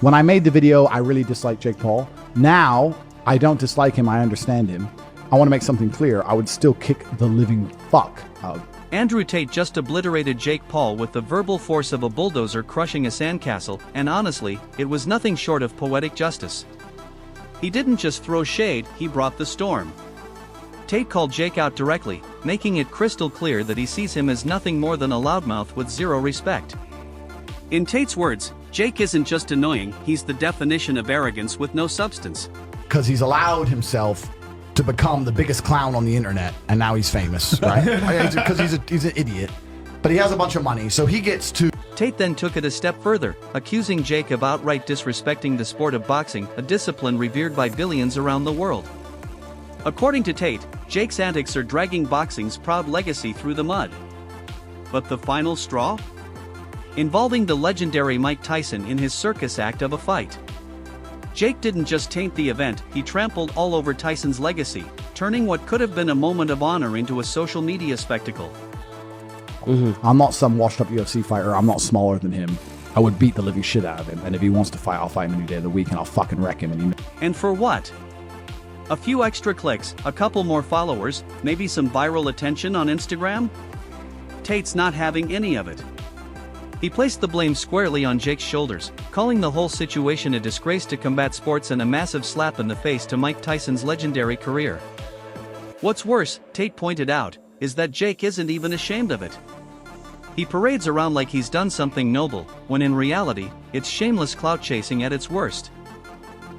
When I made the video, I really disliked Jake Paul. Now, I don't dislike him, I understand him. I want to make something clear, I would still kick the living fuck out. Andrew Tate just obliterated Jake Paul with the verbal force of a bulldozer crushing a sandcastle, and honestly, it was nothing short of poetic justice. He didn't just throw shade, he brought the storm. Tate called Jake out directly, making it crystal clear that he sees him as nothing more than a loudmouth with zero respect. In Tate's words, Jake isn't just annoying, he's the definition of arrogance with no substance. Because he's allowed himself to become the biggest clown on the internet, and now he's famous, right? Because he's an idiot. But he has a bunch of money, so he gets to... Tate then took it a step further, accusing Jake of outright disrespecting the sport of boxing, a discipline revered by billions around the world. According to Tate, Jake's antics are dragging boxing's proud legacy through the mud. But the final straw? Involving the legendary Mike Tyson in his circus act of a fight. Jake didn't just taint the event, he trampled all over Tyson's legacy, turning what could have been a moment of honor into a social media spectacle. I'm not some washed up UFC fighter, I'm not smaller than him. I would beat the living shit out of him, and if he wants to fight, I'll fight him any day of the week and I'll fucking wreck him. And for what? A few extra clicks, a couple more followers, maybe some viral attention on Instagram? Tate's not having any of it. He placed the blame squarely on Jake's shoulders, calling the whole situation a disgrace to combat sports and a massive slap in the face to Mike Tyson's legendary career. What's worse, Tate pointed out, is that Jake isn't even ashamed of it. He parades around like he's done something noble, when in reality, it's shameless clout chasing at its worst.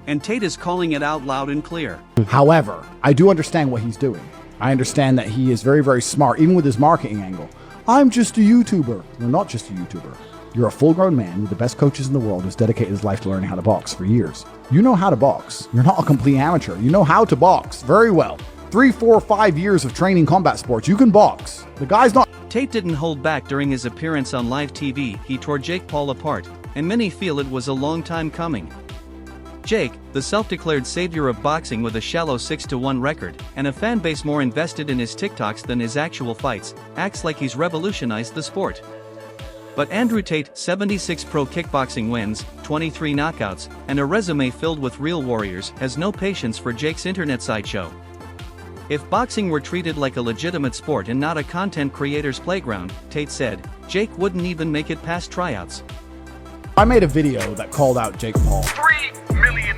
And Tate is calling it out loud and clear. However, I do understand what he's doing. I understand that he is very, very smart, even with his marketing angle. I'm just a YouTuber. You're not just a YouTuber. You're a full-grown man with the best coaches in the world who's dedicated his life to learning how to box for years. You know how to box. You're not a complete amateur. You know how to box very well. 3, 4, 5 years of training combat sports. You can box. The guy's not... Tate didn't hold back during his appearance on live TV. He tore Jake Paul apart, and many feel it was a long time coming. Jake, the self-declared savior of boxing with a shallow 6-1 record, and a fan base more invested in his TikToks than his actual fights, acts like he's revolutionized the sport. But Andrew Tate, 76 pro kickboxing wins, 23 knockouts, and a resume filled with real warriors, has no patience for Jake's internet sideshow. If boxing were treated like a legitimate sport and not a content creator's playground, Tate said, Jake wouldn't even make it past tryouts. I made a video that called out Jake Paul. $3 million.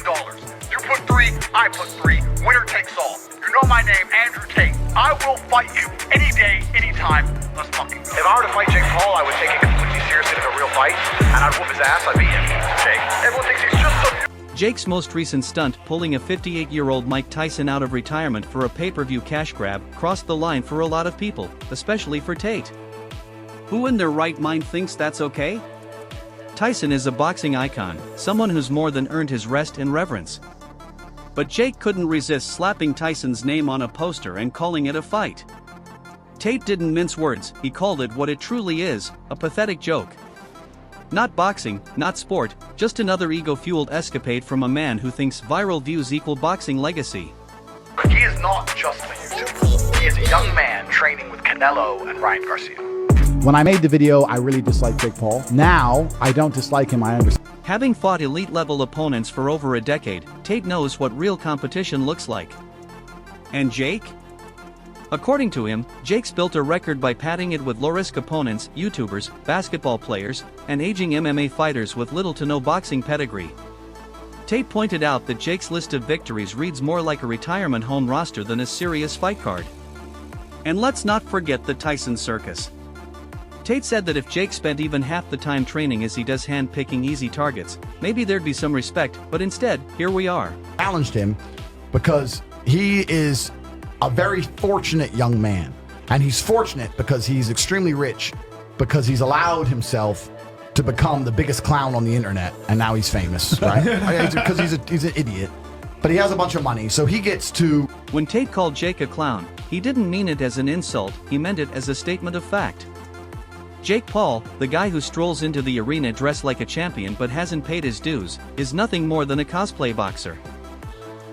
You put 3, I put 3. Winner takes all. You know my name, Andrew Tate. I will fight you any day, anytime. Let's fucking go. If I were to fight Jake Paul, I would take it completely seriously as a real fight, and I'd whoop his ass. I'd beat him. Jake. Everyone thinks he's just so... Jake's most recent stunt, pulling a 58-year-old Mike Tyson out of retirement for a pay-per-view cash grab, crossed the line for a lot of people, especially for Tate. Who in their right mind thinks that's okay? Tyson is a boxing icon, someone who's more than earned his rest and reverence. But Jake couldn't resist slapping Tyson's name on a poster and calling it a fight. Tate didn't mince words, he called it what it truly is, a pathetic joke. Not boxing, not sport, just another ego-fueled escapade from a man who thinks viral views equal boxing legacy. He is not just a YouTuber. He is a young man training with Canelo and Ryan Garcia. When I made the video, I really disliked Jake Paul. Now, I don't dislike him, I understand. Having fought elite-level opponents for over a decade, Tate knows what real competition looks like. And Jake? According to him, Jake's built a record by padding it with low-risk opponents, YouTubers, basketball players, and aging MMA fighters with little to no boxing pedigree. Tate pointed out that Jake's list of victories reads more like a retirement home roster than a serious fight card. And let's not forget the Tyson circus. Tate said that if Jake spent even half the time training as he does hand-picking easy targets, maybe there'd be some respect, but instead, here we are. Challenged him because he is a very fortunate young man. And he's fortunate because he's extremely rich, because he's allowed himself to become the biggest clown on the internet, and now he's famous, right? Because he's an idiot. But he has a bunch of money, so he gets to... When Tate called Jake a clown, he didn't mean it as an insult, he meant it as a statement of fact. Jake Paul, the guy who strolls into the arena dressed like a champion but hasn't paid his dues, is nothing more than a cosplay boxer.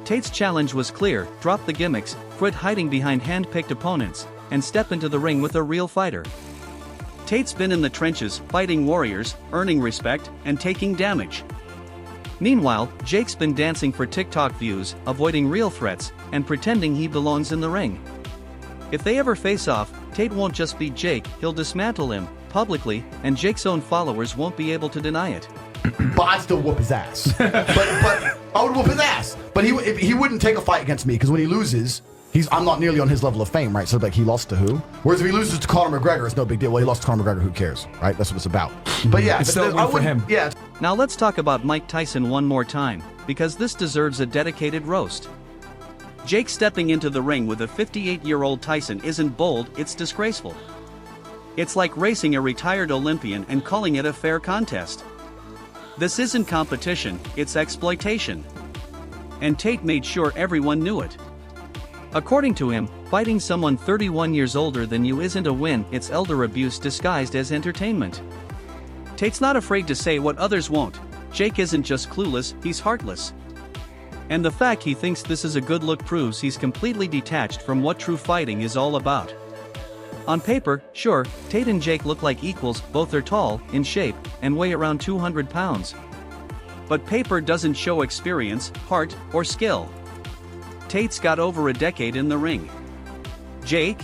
Tate's challenge was clear: drop the gimmicks, quit hiding behind hand-picked opponents, and step into the ring with a real fighter. Tate's been in the trenches, fighting warriors, earning respect, and taking damage. Meanwhile, Jake's been dancing for TikTok views, avoiding real threats, and pretending he belongs in the ring. If they ever face off, Tate won't just beat Jake, he'll dismantle him, publicly, and Jake's own followers won't be able to deny it. But I'd still whoop his ass. but I would whoop his ass. But he wouldn't take a fight against me, because when he loses, I'm not nearly on his level of fame, right? So like, he lost to who? Whereas if he loses to Conor McGregor, it's no big deal. Well, he lost to Conor McGregor, who cares, right? That's what it's about. But yeah, It's still a win for him. Yeah. Now let's talk about Mike Tyson one more time, because this deserves a dedicated roast. Jake stepping into the ring with a 58-year-old Tyson isn't bold, it's disgraceful. It's like racing a retired Olympian and calling it a fair contest. This isn't competition, it's exploitation. And Tate made sure everyone knew it. According to him, fighting someone 31 years older than you isn't a win, it's elder abuse disguised as entertainment. Tate's not afraid to say what others won't. Jake isn't just clueless, he's heartless. And the fact he thinks this is a good look proves he's completely detached from what true fighting is all about. On paper, sure, Tate and Jake look like equals, both are tall, in shape, and weigh around 200 pounds. But paper doesn't show experience, heart, or skill. Tate's got over a decade in the ring. Jake?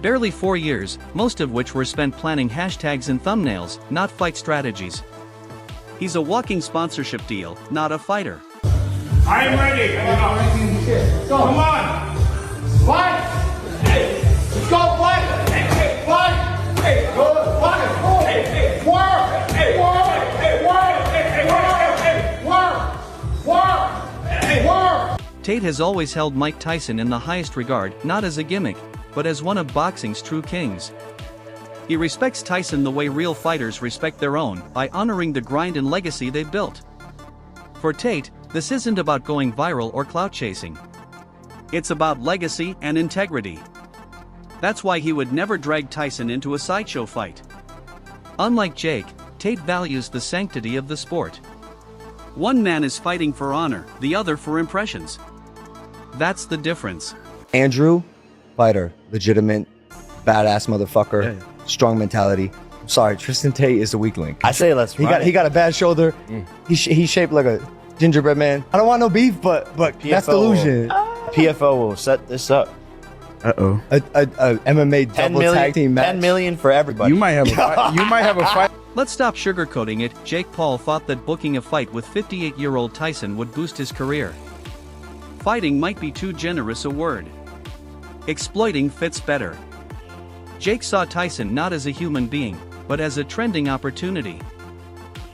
Barely 4 years, most of which were spent planning hashtags and thumbnails, not fight strategies. He's a walking sponsorship deal, not a fighter. I am ready. Come on. Fight. Hey. Let's go fight. Hey. Fight. Hey. Go fight. Hey. Work. Hey. Work. Hey. Work. Hey. Work. Work. Hey. Work. Tate has always held Mike Tyson in the highest regard, not as a gimmick, but as one of boxing's true kings. He respects Tyson the way real fighters respect their own, by honoring the grind and legacy they've built. For Tate, this isn't about going viral or clout chasing. It's about legacy and integrity. That's why he would never drag Tyson into a sideshow fight. Unlike Jake, Tate values the sanctity of the sport. One man is fighting for honor, the other for impressions. That's the difference. Andrew, fighter, legitimate, badass motherfucker, strong mentality. Sorry, Tristan Tate is the weak link. I say let's He got a bad shoulder. He's shaped like a gingerbread man. I don't want no beef, but that's delusion. PFO will set this up. A MMA 10 double tag team match. 10 million for everybody. You might have a fight. You might have a fight. Let's stop sugarcoating it. Jake Paul thought that booking a fight with 58-year-old Tyson would boost his career. Fighting might be too generous a word. Exploiting fits better. Jake saw Tyson not as a human being, but as a trending opportunity.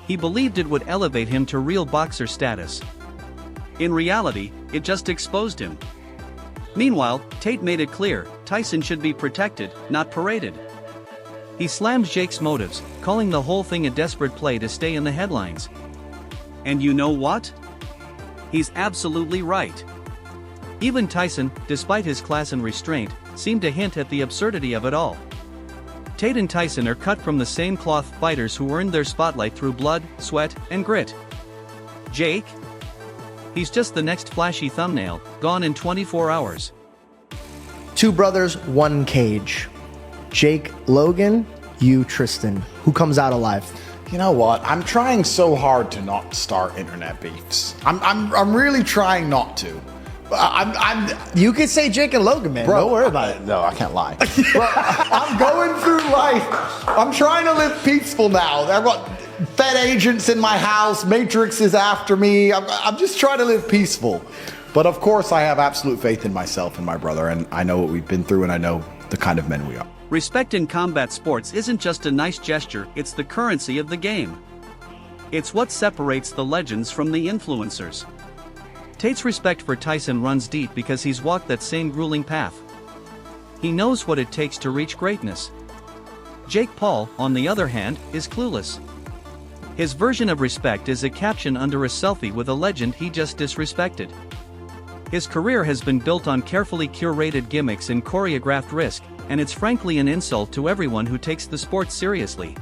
He believed it would elevate him to real boxer status. In reality, it just exposed him. Meanwhile, Tate made it clear, Tyson should be protected, not paraded. He slammed Jake's motives, calling the whole thing a desperate play to stay in the headlines. And you know what? He's absolutely right. Even Tyson, despite his class and restraint, seemed to hint at the absurdity of it all. Tate and Tyson are cut from the same cloth, fighters who earned their spotlight through blood, sweat, and grit. Jake? He's just the next flashy thumbnail, gone in 24 hours. Two brothers, one cage. Jake Logan, you Tristan. Who comes out alive? You know what? I'm trying so hard to not start internet beefs. I'm really trying not to. You could say Jake and Logan, man. Bro, Don't worry about it. No, I can't lie. Bro, I'm going through life. I'm trying to live peaceful now. I've got Fed agents in my house. Matrix is after me. I'm just trying to live peaceful. But of course, I have absolute faith in myself and my brother, and I know what we've been through, and I know the kind of men we are. Respect in combat sports isn't just a nice gesture, it's the currency of the game. It's what separates the legends from the influencers. Tate's respect for Tyson runs deep because he's walked that same grueling path. He knows what it takes to reach greatness. Jake Paul, on the other hand, is clueless. His version of respect is a caption under a selfie with a legend he just disrespected. His career has been built on carefully curated gimmicks and choreographed risk, and it's frankly an insult to everyone who takes the sport seriously.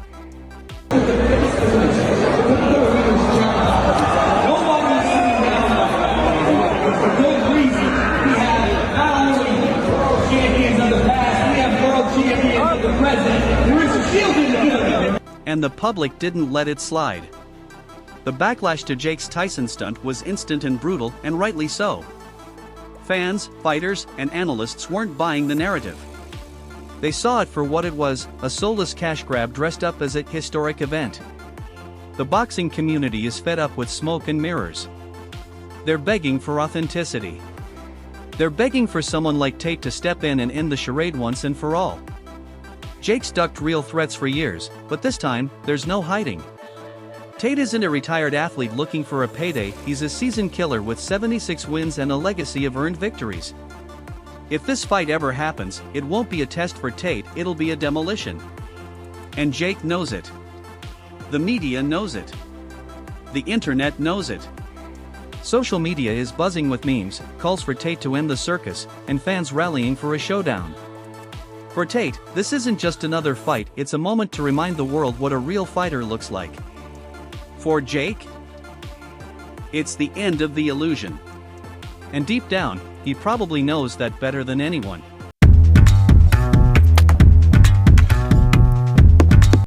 And the public didn't let it slide. The backlash to Jake's Tyson stunt was instant and brutal, and rightly so. Fans, fighters, and analysts weren't buying the narrative. They saw it for what it was, a soulless cash grab dressed up as a historic event. The boxing community is fed up with smoke and mirrors. They're begging for authenticity. They're begging for someone like Tate to step in and end the charade once and for all. Jake's ducked real threats for years, but this time, there's no hiding. Tate isn't a retired athlete looking for a payday, he's a seasoned killer with 76 wins and a legacy of earned victories. If this fight ever happens, it won't be a test for Tate, it'll be a demolition. And Jake knows it. The media knows it. The internet knows it. Social media is buzzing with memes, calls for Tate to end the circus, and fans rallying for a showdown. For Tate, this isn't just another fight, it's a moment to remind the world what a real fighter looks like. For Jake, it's the end of the illusion. And deep down, he probably knows that better than anyone.